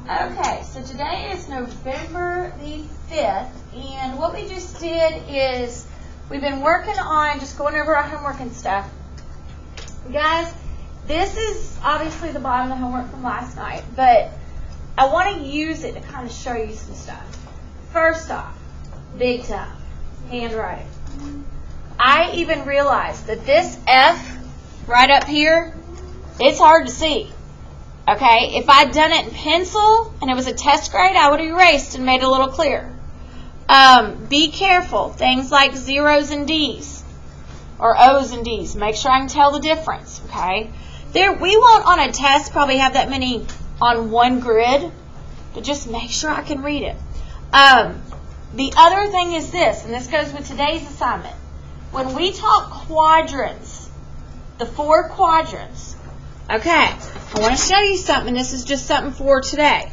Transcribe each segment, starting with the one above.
Okay, so today is November the 5th, and what we just did is we've been working on just going over our homework and stuff. Guys, this is obviously the bottom of the homework from last night, but I want to use it to kind of show you some stuff. First off, big time, handwriting. I even realized that this F right up here, it's hard to see. Okay, if I'd done it in pencil and it was a test grade, I would have erased and made it a little clearer. Be careful. Things like zeros and D's or O's and D's. Make sure I can tell the difference. Okay, we won't on a test probably have that many on one grid, but just make sure I can read it. The other thing is this, and this goes with today's assignment. When we talk quadrants, the 4 quadrants, okay, I want to show you something. This is just something for today.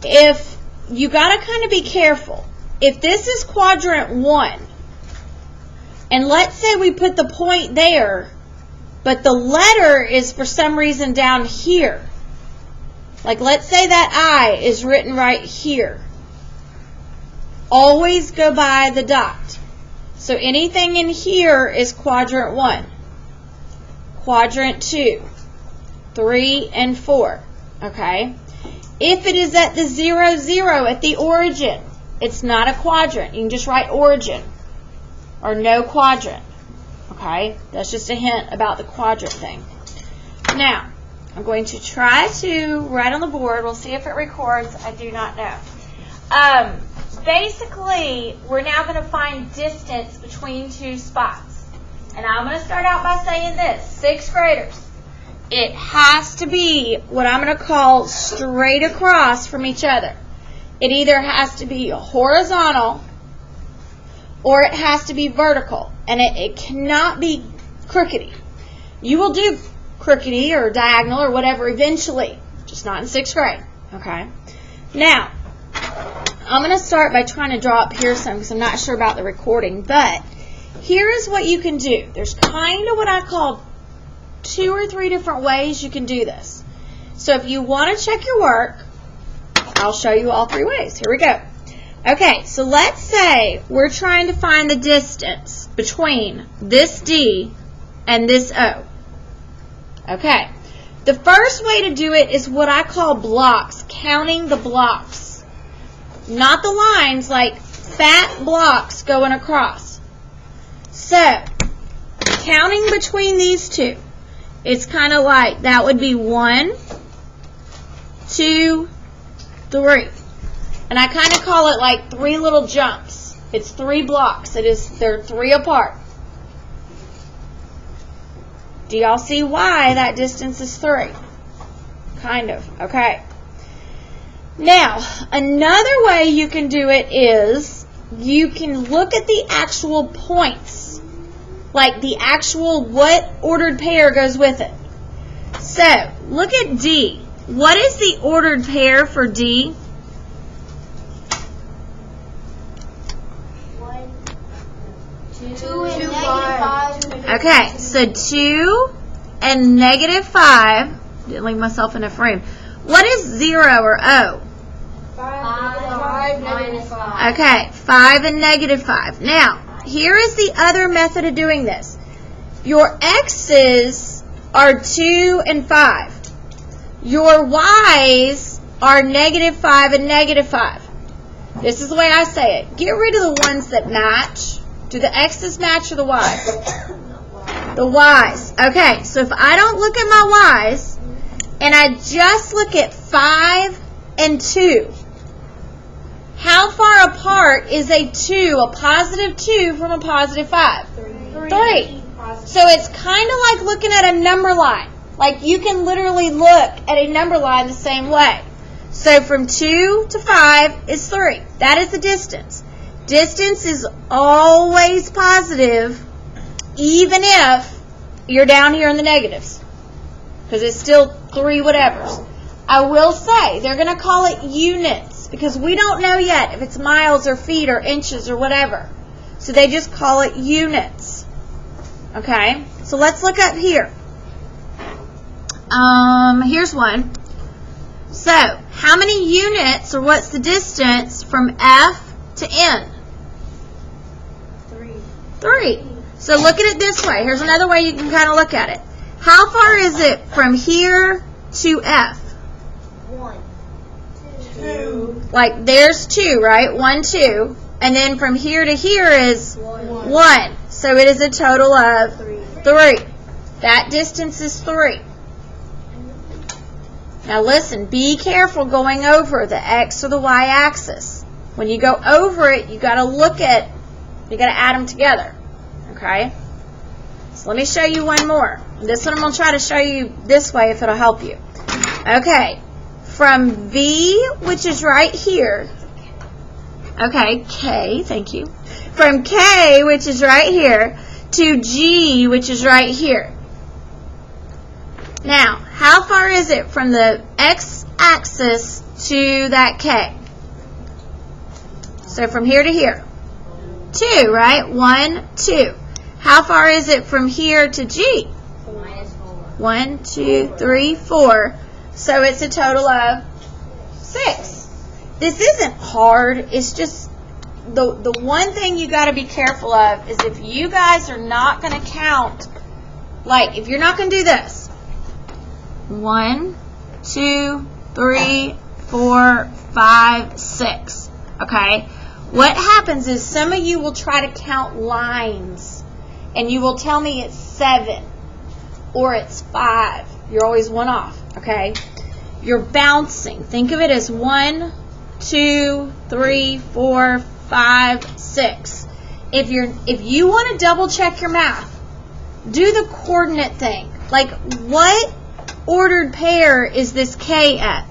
If you got to kind of be careful. If this is quadrant 1, and let's say we put the point there, but the letter is for some reason down here. Like let's say that I is written right here. Always go by the dot. So anything in here is quadrant 1. Quadrant 2. 3 and 4, okay? If it is at the 0, 0 at the origin, it's not a quadrant. You can just write origin or no quadrant, okay? That's just a hint about the quadrant thing. Now, I'm going to try to write on the board. We'll see if it records. I do not know. Basically, we're now going to find distance between 2 spots. And I'm going to start out by saying this. 6th graders. It has to be what I'm going to call straight across from each other. It either has to be horizontal or it has to be vertical. And it cannot be crookedy. You will do crookedy or diagonal or whatever eventually, just not in 6th grade. Okay? Now, I'm going to start by trying to draw up here some because I'm not sure about the recording. But here is what you can do. There's kind of what I call 2 or 3 different ways you can do this. So if you want to check your work, I'll show you all 3 ways. Here we go. Okay, so let's say we're trying to find the distance between this D and this O. Okay, the first way to do it is what I call blocks, counting the blocks. Not the lines, like fat blocks going across. So, counting between these 2. It's kind of like, that would be 1, 2, 3. And I kind of call it like 3 little jumps. It's 3 blocks. They're 3 apart. Do y'all see why that distance is 3? Kind of. Okay. Now, another way you can do it is you can look at the actual points. Like the actual what ordered pair goes with it. So, look at D. What is the ordered pair for D? 1, 2 and -5. Okay, so 2 and -5. Didn't leave myself in a frame. What is 0 or O? 5 -5. Okay, 5 and -5. Now, here is the other method of doing this. Your X's are 2 and 5. Your Y's are -5 and -5. This is the way I say it. Get rid of the ones that match. Do the X's match or the Y's? The Y's. Okay, so if I don't look at my Y's and I just look at 5 and 2, how far apart is a 2, a positive 2 from a positive 5? 3. So it's kind of like looking at a number line. Like you can literally look at a number line the same way. So from 2 to 5 is 3. That is the distance. Distance is always positive, even if you're down here in the negatives. Because it's still 3 whatevers. I will say, they're going to call it units. Because we don't know yet if it's miles or feet or inches or whatever. So they just call it units. Okay? So let's look up here. Here's one. So, how many units, or what's the distance from F to N? 3. So look at it this way. Here's another way you can kind of look at it. How far is it from here to F? 1. 2. Like there's 2, right? 1, 2. And then from here to here is 1. So it is a total of 3. That distance is 3. Now listen, be careful going over the X or the Y axis. When you go over it, you got to add them together. Okay? So let me show you one more. This one I'm going to try to show you this way if it'll help you. Okay. From V, which is right here. Okay, K, thank you. From K, which is right here, to G, which is right here. Now, how far is it from the X-axis to that K? So from here to here. 2, right? 1, 2. How far is it from here to G? -4. 1, 2, 3, 4. So it's a total of 6. This isn't hard. It's just the one thing you got to be careful of is if you guys are not going to count, like if you're not going to do this. 1, 2, 3, 4, 5, 6. Okay? What happens is some of you will try to count lines and you will tell me it's 7 or it's 5. You're always one off, okay? You're bouncing. Think of it as 1, 2, 3, 4, 5, 6. If you want to double check your math, do the coordinate thing. Like what ordered pair is this K at?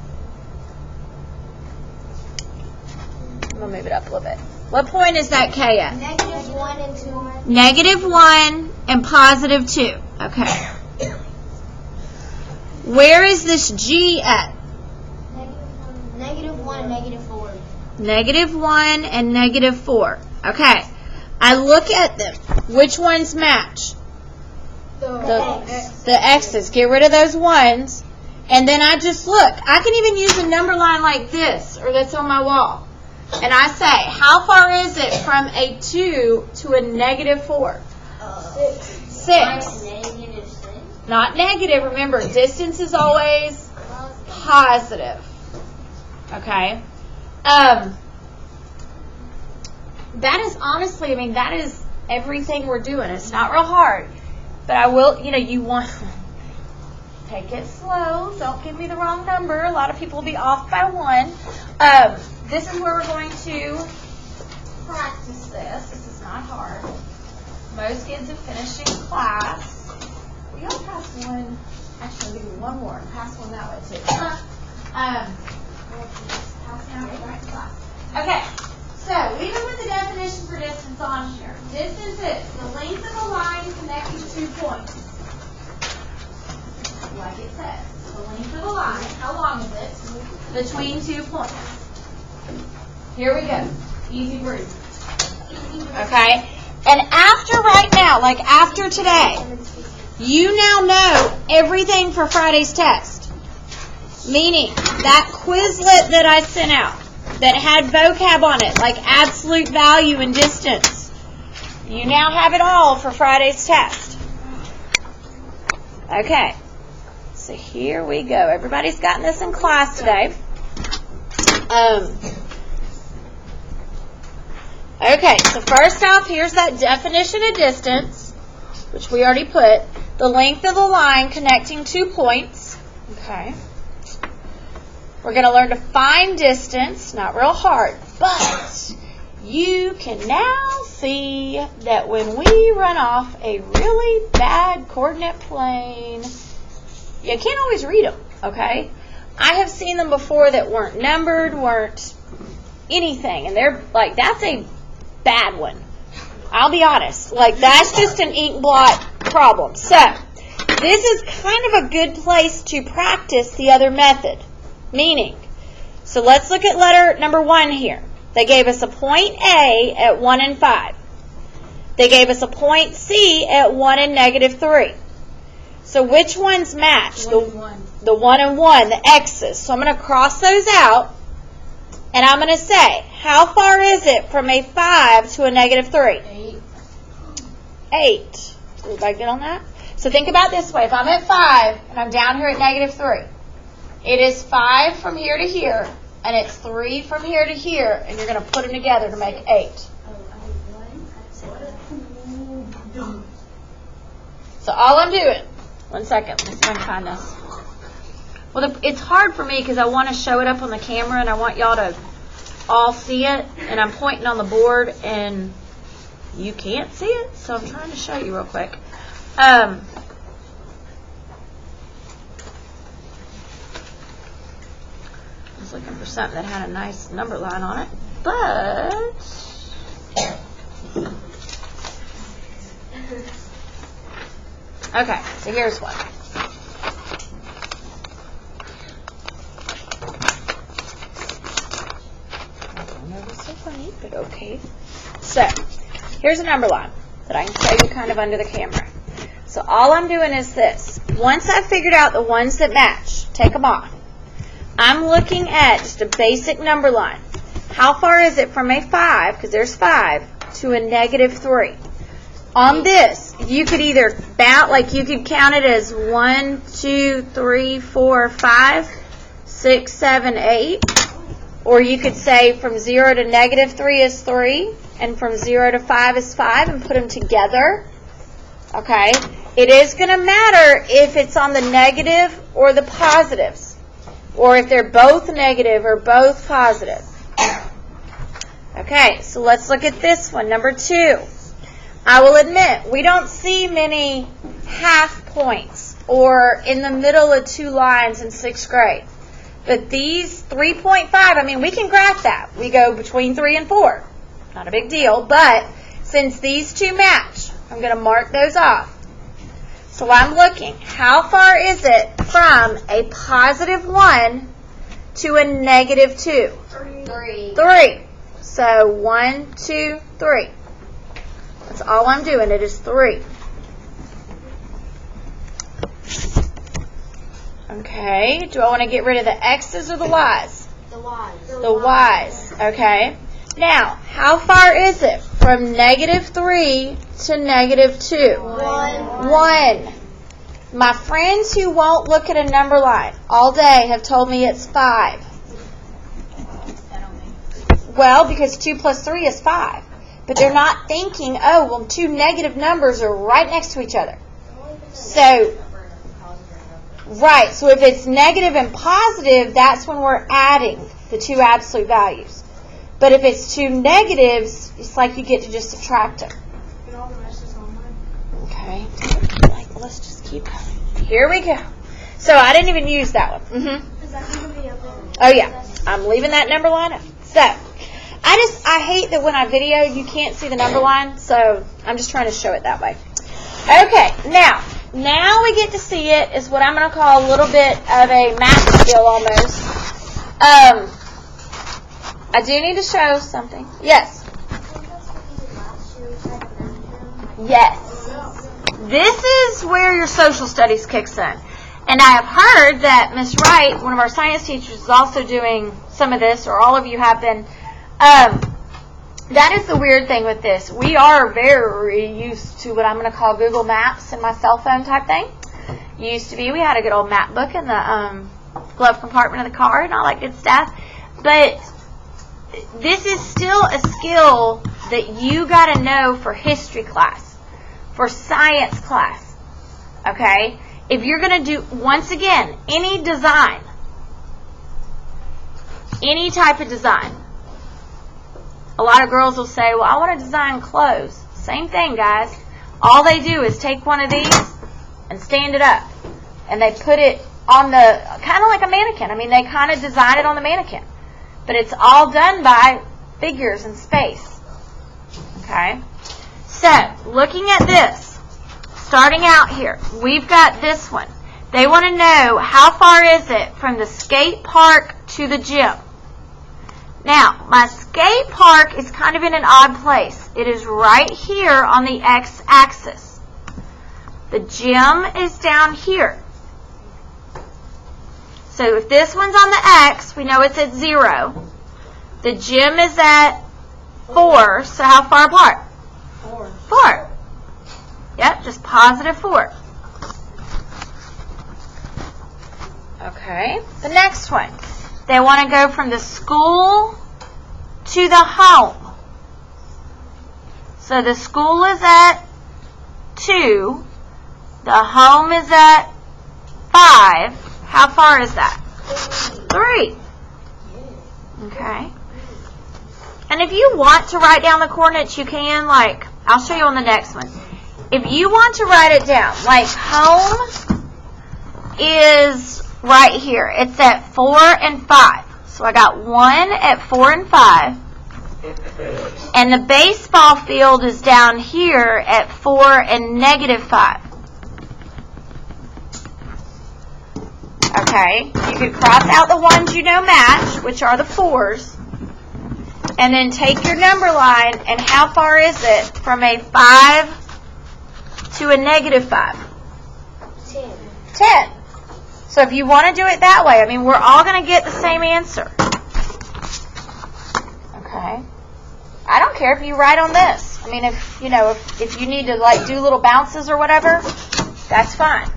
I'm going to move it up a little bit. What point is that K at? -1 and 2. -1 and +2. Okay. Where is this G at? -1 and -4. -1 and -4. Okay. I look at them. Which ones match? The X's. Get rid of those ones. And then I just look. I can even use a number line like this, or that's on my wall. And I say, how far is it from a 2 to a -4? 6. Not negative. Remember, distance is always positive. Okay? That is honestly, I mean, that is everything we're doing. It's not real hard. But I will, you want take it slow. Don't give me the wrong number. A lot of people will be off by 1. This is where we're going to practice this. This is not hard. Most kids have finished in class. We all pass one. Actually, I'll give you one more. Pass one that way, too. Pass now right in class. Okay. So, even with the definition for distance on here, distance is the length of a line connecting 2 points. Like it says. The length of a line, how long is it? Between 2 points. Here we go. Easy breezy. Okay? And after right now, like after today, you now know everything for Friday's test. Meaning, that Quizlet that I sent out that had vocab on it, like absolute value and distance. You now have it all for Friday's test. Okay. So here we go. Everybody's gotten this in class today. Okay, so first off, here's that definition of distance, which we already put. The length of the line connecting 2 points. Okay. We're going to learn to find distance. Not real hard, but you can now see that when we run off a really bad coordinate plane, you can't always read them, okay? I have seen them before that weren't numbered, weren't anything, and they're like, that's a bad one. I'll be honest. Like, that's just an ink blot problem. So, this is kind of a good place to practice the other method. Meaning, so let's look at letter number 1 here. They gave us a point A at 1 and 5. They gave us a point C at 1 and -3. So which ones match? 1 the 1 and 1, the x's. So I'm going to cross those out, and I'm going to say, how far is it from a 5 to a negative 3? 8. 8. Everybody good on that? So think about it this way. If I'm at 5 and I'm down here at negative 3, it is 5 from here to here, and it's 3 from here to here, and you're going to put them together to make 8. So all I'm doing, one second, let me see if I can find this. Well, it's hard for me because I want to show it up on the camera, and I want y'all to all see it, and I'm pointing on the board, and you can't see it, so I'm trying to show you real quick. I was looking for something that had a nice number line on it, but okay, so here's one. I don't know if it's so funny, but okay. So here's a number line that I can show you kind of under the camera. So all I'm doing is this. Once I've figured out the ones that match, take them off. I'm looking at just a basic number line. How far is it from a 5, because there's 5, to a negative 3? On this, you could either you could count it as 1, 2, 3, 4, 5, 6, 7, 8. Or you could say from 0 to negative 3 is 3, and from 0 to 5 is 5, and put them together. Okay? It is going to matter if it's on the negative or the positives, or if they're both negative or both positive. Okay, so let's look at this one, number 2. I will admit, we don't see many half points or in the middle of 2 lines in 6th grade. But these 3.5, I mean, we can graph that. We go between 3 and 4. Not a big deal, but since these two match, I'm going to mark those off. So I'm looking, how far is it from a positive 1 to a negative 2? 3. So 1, 2, 3. That's all I'm doing. It is 3. Okay. Do I want to get rid of the x's or the y's? The Y's. The y's. Okay. Now, how far is it from negative 3 to negative 2? 1. My friends who won't look at a number line all day have told me it's 5. Well, because 2 plus 3 is 5. But they're not thinking, oh, well, 2 negative numbers are right next to each other. So, right. So if it's negative and positive, that's when we're adding the 2 absolute values. But if it's 2 negatives, it's like you get to just subtract them. And all the rest is online. Okay. Let's just keep going. Here we go. So I didn't even use that one. Is that going to be up there? Oh, yeah. I'm leaving that number line up. So, I hate that when I video, you can't see the number line, so I'm just trying to show it that way. Okay, now we get to see it is what I'm going to call a little bit of a math skill almost. I do need to show something. Yes. Yes. This is where your social studies kicks in. And I have heard that Miss Wright, one of our science teachers, is also doing some of this, or all of you have been. That is the weird thing with this. We are very used to what I'm going to call Google Maps in my cell phone type thing. Used to be, we had a good old map book in the glove compartment of the car and all that good stuff. But this is still a skill that you got to know for history class, for science class. Okay? If you're going to do, once again, any design, any type of design. A lot of girls will say, well, I want to design clothes. Same thing, guys. All they do is take one of these and stand it up. And they put it on the, kind of like a mannequin. I mean, they kind of design it on the mannequin. But it's all done by figures and space. Okay? So, looking at this, starting out here, we've got this one. They want to know how far is it from the skate park to the gym. Now, my skate park is kind of in an odd place. It is right here on the x-axis. The gym is down here. So if this one's on the X, we know it's at 0. The gym is at 4, so how far apart? 4. Yep, just positive 4. Okay, the next one. They want to go from the school to the home. So the school is at 2. The home is at 5. How far is that? 3. Okay. And if you want to write down the coordinates, you can. Like, I'll show you on the next one. If you want to write it down, like home is right here. It's at 4 and 5. So I got 1 at 4 and 5. And the baseball field is down here at 4 and negative 5. Okay, you could cross out the ones you know match, which are the 4s, and then take your number line, and how far is it from a 5 to a negative 5? 10. So if you want to do it that way, I mean, we're all going to get the same answer. Okay. I don't care if you write on this. I mean, if you know, if you need to like do little bounces or whatever, that's fine.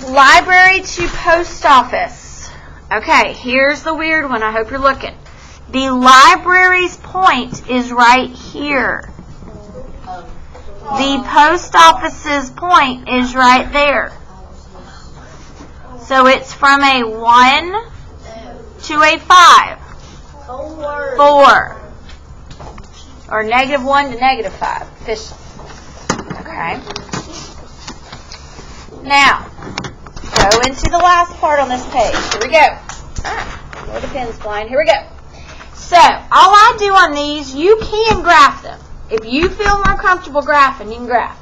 Library to post office. Okay, here's the weird one. I hope you're looking. The library's point is right here. The post office's point is right there. So it's from a 1 to a 5. 4. Or negative 1 to negative 5. Officially. Okay. Now, go into the last part on this page. Here we go. Where the pen's flying. Here we go. So, all I do on these, you can graph them. If you feel more comfortable graphing, you can graph.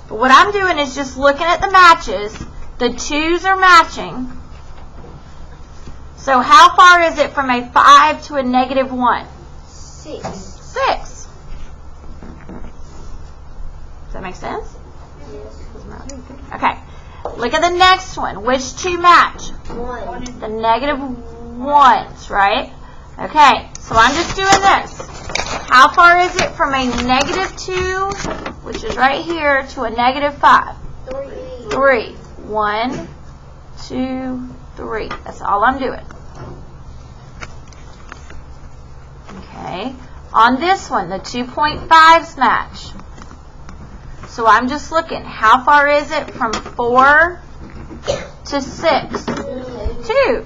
But what I'm doing is just looking at the matches. The 2s are matching. So, how far is it from a 5 to a negative 1? 6. Does that make sense? Okay. Look at the next one. Which 2 match? 1. The negative 1s, right? Okay, so I'm just doing this. How far is it from a negative 2, which is right here, to a negative 5? 3. 1, 2, 3. That's all I'm doing. Okay. On this one, the 2.5s match. So I'm just looking. How far is it from 4 to 6? 2.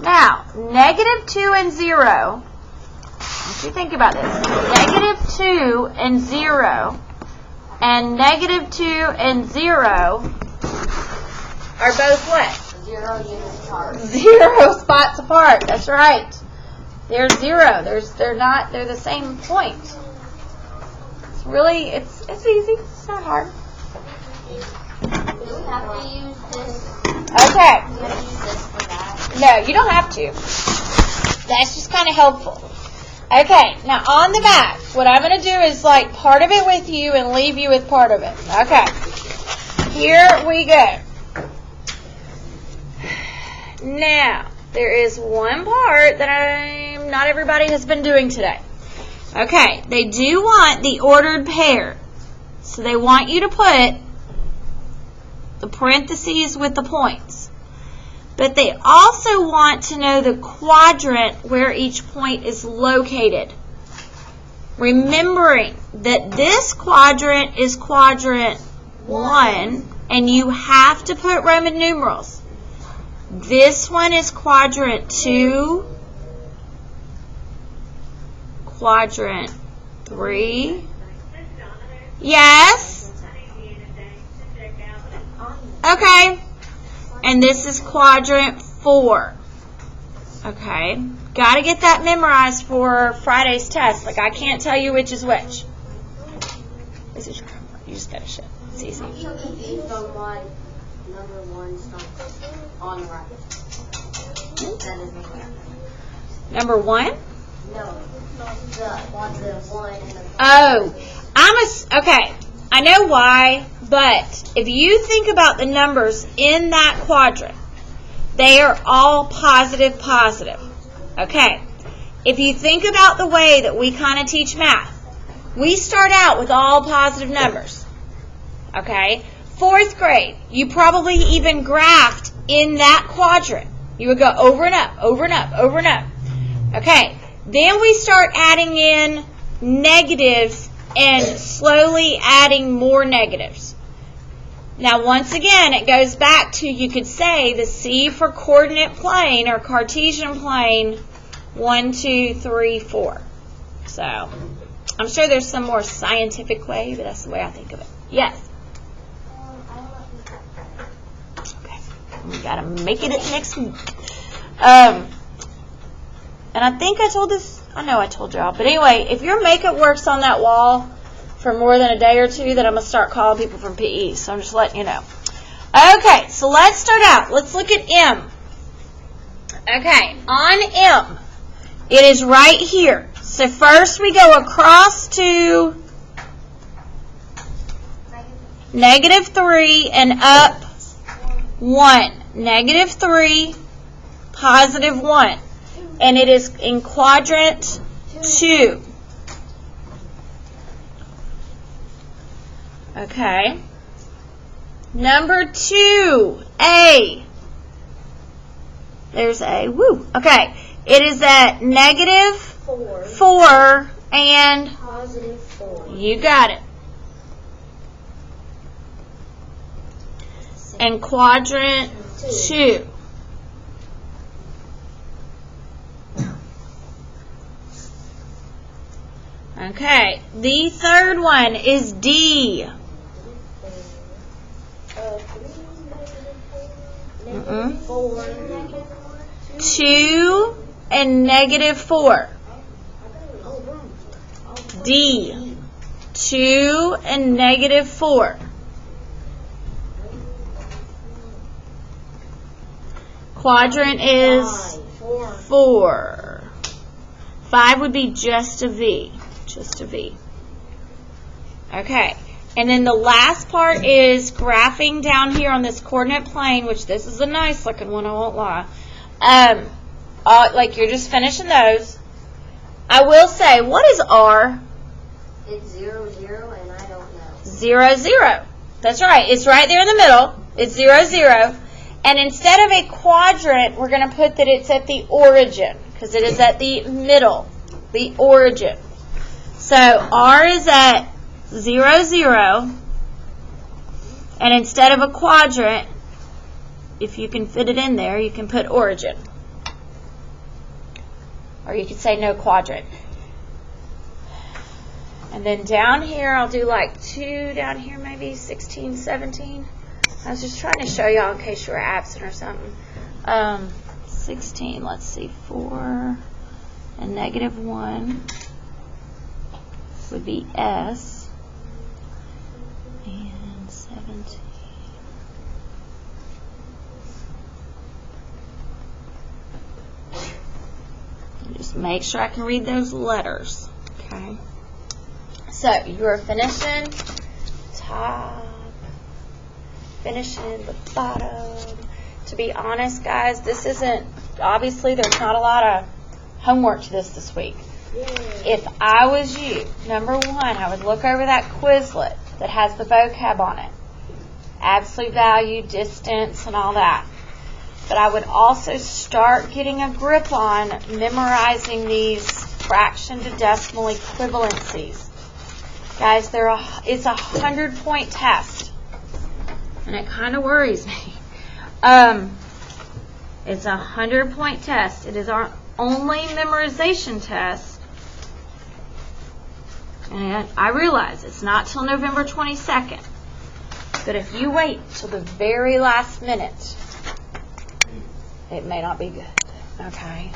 Now, negative 2 and 0. What do you think about this? Negative 2 and 0 and negative 2 and 0 are both what? 0 units apart. 0 spots apart. That's right. They're 0. They're the same point. It's really, it's easy. It's not hard. Do we have to use this? Okay. Do we have to use this for that? No, you don't have to. That's just kind of helpful. Okay, now on the back, what I'm going to do is like part of it with you and leave you with part of it. Okay. Here we go. Now, there is one part that not everybody has been doing today. Okay, they do want the ordered pair. So they want you to put the parentheses with the points. But they also want to know the quadrant where each point is located. Remembering that this quadrant is quadrant 1, and you have to put Roman numerals. This one is quadrant 2, quadrant 3. Yes? Okay. And this is quadrant 4. Okay. Got to get that memorized for Friday's test. Like, I can't tell you which is which. This is your homework. You just got to shit. It's easy. I'm so confused on why number 1's not on the right. That is incorrect. Number 1? No. The 1 and the Oh. Okay. I know why, but if you think about the numbers in that quadrant, they are all positive, positive. Okay. If you think about the way that we kind of teach math, we start out with all positive numbers. Okay. 4th grade, you probably even graphed in that quadrant. You would go over and up, over and up, over and up. Okay. Then we start adding in negatives and slowly adding more negatives. Now, once again, it goes back to, you could say, the C for coordinate plane or Cartesian plane, 1, 2, 3, 4. So, I'm sure there's some more scientific way, but that's the way I think of it. Yes? Okay. We got to make it next week. And I think I told this, I know I told y'all, but anyway, if your makeup works on that wall for more than a day or two, then I'm going to start calling people from PE, so I'm just letting you know. Okay, so let's start out. Let's look at M. Okay, on M, it is right here. So first we go across to -3 and up 1. -3, +1. And it is in quadrant 2. Okay. Number 2, A. There's A. Woo. Okay. It is at -4 and +4. you got it. And quadrant 2. Okay. The third one is D. 2 and -4. D. 2 and -4. Quadrant is 4. 5 would be just a V. Just a V. Okay. And then the last part is graphing down here on this coordinate plane, which this is a nice looking one, I won't lie. Like you're just finishing those. I will say, what is R? It's 0, 0, and I don't know. 0, 0. That's right. It's right there in the middle. It's 0, 0. And instead of a quadrant, we're going to put that it's at the origin, because it is at the middle, the origin. So R is at 0, 0. And instead of a quadrant, if you can fit it in there, you can put origin. Or you could say no quadrant. And then down here, I'll do like 2 down here, maybe 16, 17. I was just trying to show y'all in case you were absent or something. 16, let's see, 4 and -1 would be S. And 17. Just make sure I can read those letters. Okay. So you're finishing top, finishing the bottom. To be honest, guys, this isn't, obviously there's not a lot of homework to this week. If I was you, number 1, I would look over that Quizlet that has the vocab on it. Absolute value, distance, and all that. But I would also start getting a grip on memorizing these fraction to decimal equivalencies. Guys, it's a 100-point test. And it kind of worries me. It's a 100-point test. It is our only memorization test. And I realize it's not till November 22nd. But if you wait till the very last minute, it may not be good. Okay.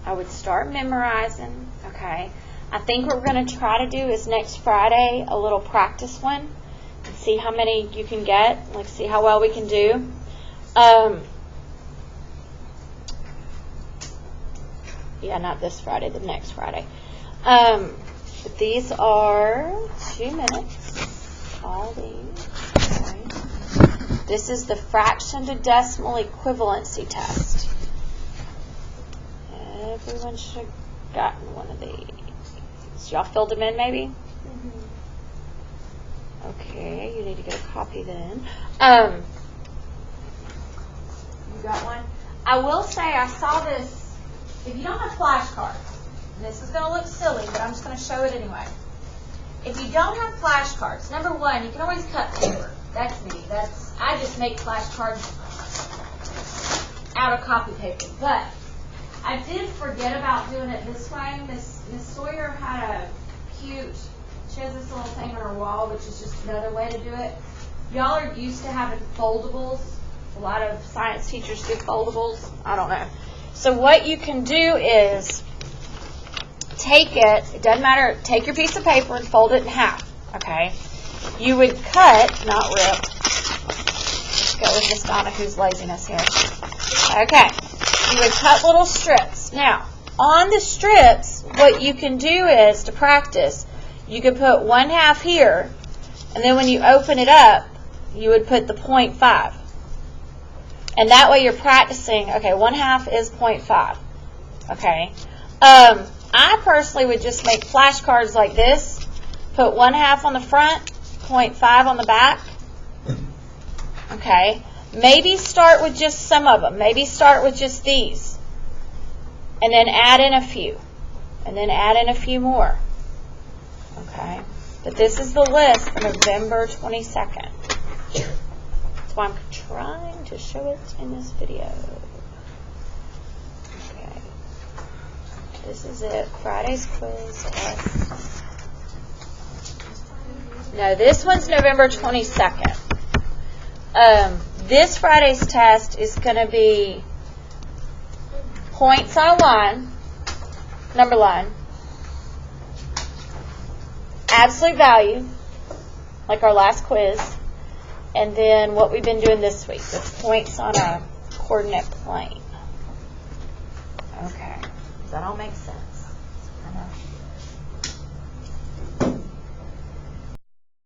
I would start memorizing. Okay. I think what we're going to try to do is next Friday a little practice one and see how many you can get. Like see how well we can do. Yeah, not this Friday, the next Friday. But these are 2 minutes. All these. Okay. This is the fraction to decimal equivalency test. Everyone should have gotten one of these. Y'all filled them in, maybe? Okay, you need to get a copy then. You got one? I will say I saw this. If you don't have flashcards, and this is going to look silly, but I'm just going to show it anyway. If you don't have flashcards, number one, you can always cut paper. That's me. I just make flashcards out of copy paper. But I did forget about doing it this way. Miss Sawyer had a cute, she has this little thing on her wall, which is just another way to do it. Y'all are used to having foldables. A lot of science teachers do foldables. I don't know. So what you can do is take it doesn't matter, take your piece of paper and fold it in half, okay? You would cut, not rip. Let's go with Miss Donna, who's laziness here. Okay. You would cut little strips. Now, on the strips, what you can do is, to practice, you could put 1/2 here, and then when you open it up, you would put the 0.5. And that way you're practicing, okay, 1/2 is 0.5. Okay. I personally would just make flashcards like this. Put 1/2 on the front, 0.5 on the back. Okay. Maybe start with just some of them. Maybe start with just these. And then add in a few. And then add in a few more. Okay. But this is the list for November 22nd. That's why I'm trying to show it in this video. Okay. This is it. Friday's quiz test. No, this one's November 22nd. This Friday's test is going to be points on a line, number line, absolute value, like our last quiz, and then what we've been doing this week, with points on a coordinate plane. Okay. Does that all make sense?